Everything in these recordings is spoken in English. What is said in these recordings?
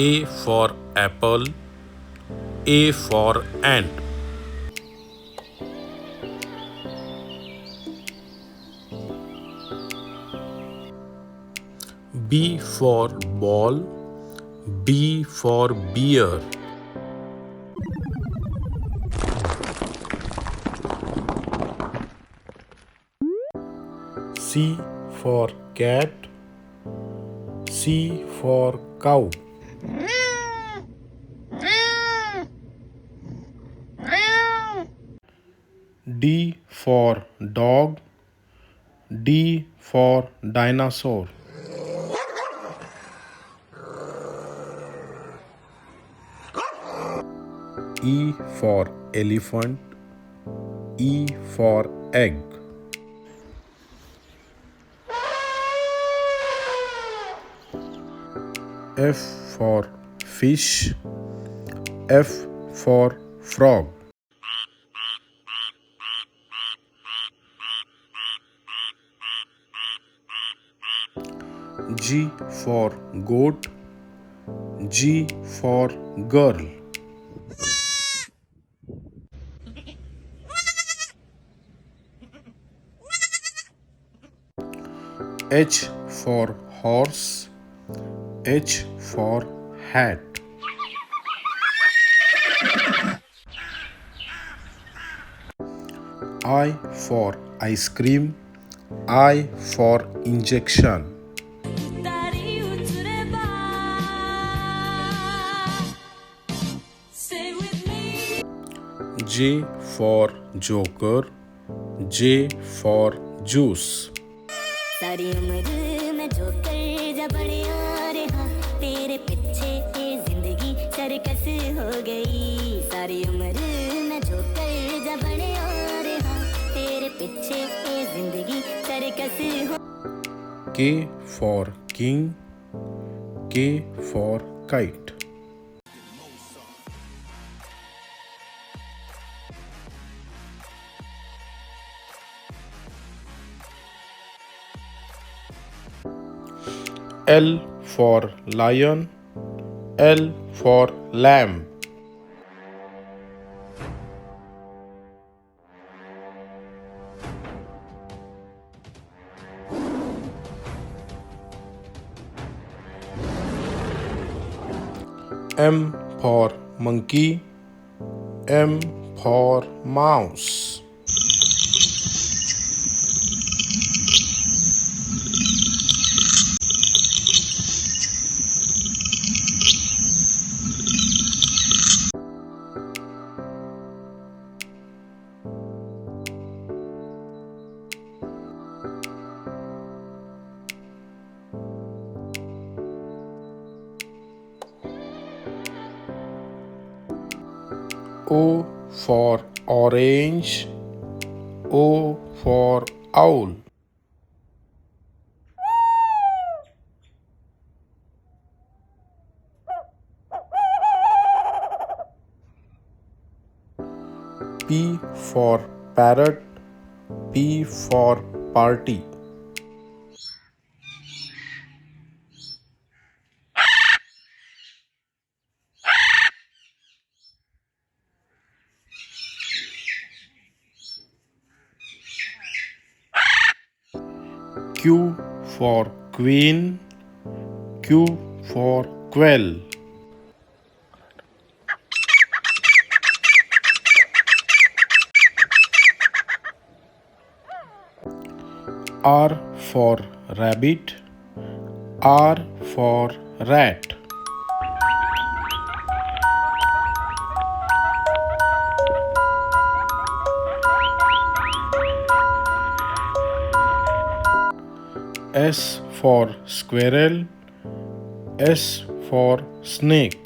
A for apple. A for ant. B for ball. B for beer. C for cat. C for cow. D for dog. D for dinosaur. E for elephant. E for egg. F for fish. F for frog. G for goat. G for girl. H for horse. H for hat. I for ice cream. I for injection. J for joker. J for juice. सारी उम्र मैं joker जब बड़े आ रहा तेरे पीछे ये जिंदगी सर्कस हो गई सारी उम्र मैं जोकर जब बड़े आ रहा तेरे पीछे ये जिंदगी सर्कस हो K for king. K for kite. L for lion. L for lamb. M for monkey. M for mouse. O for orange. O for owl. P for parrot. P for party. Q for queen. Q for quail. R for rabbit. R for rat. S for squirrel. S for snake.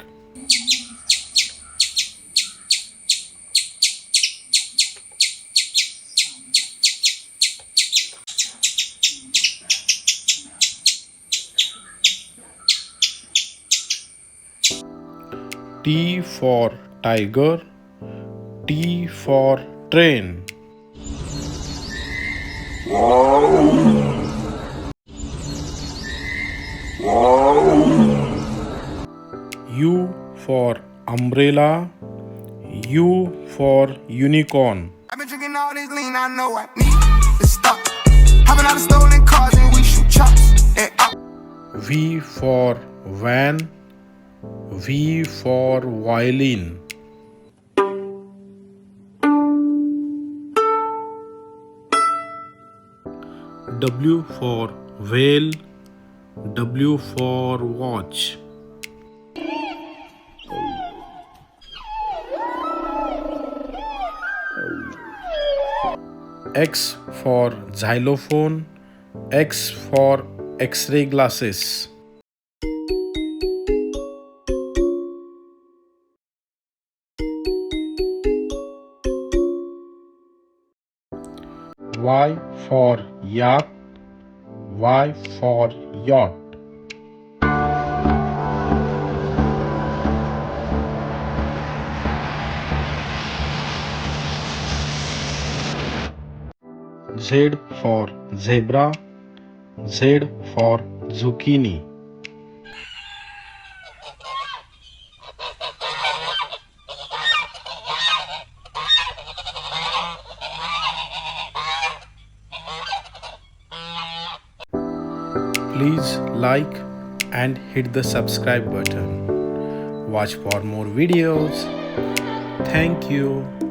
T for tiger. T for train. U for umbrella, U for unicorn. I've been drinking all this lean, I know I need to stop. Hopping out of stolen cars and we shoot chops. V for van, V for violin. W for whale, W for watch. X for xylophone, X for X-ray glasses. Y for yak, Y for yacht. Z for zebra, Z for zucchini. Please like and hit the subscribe button. Watch for more videos. Thank you.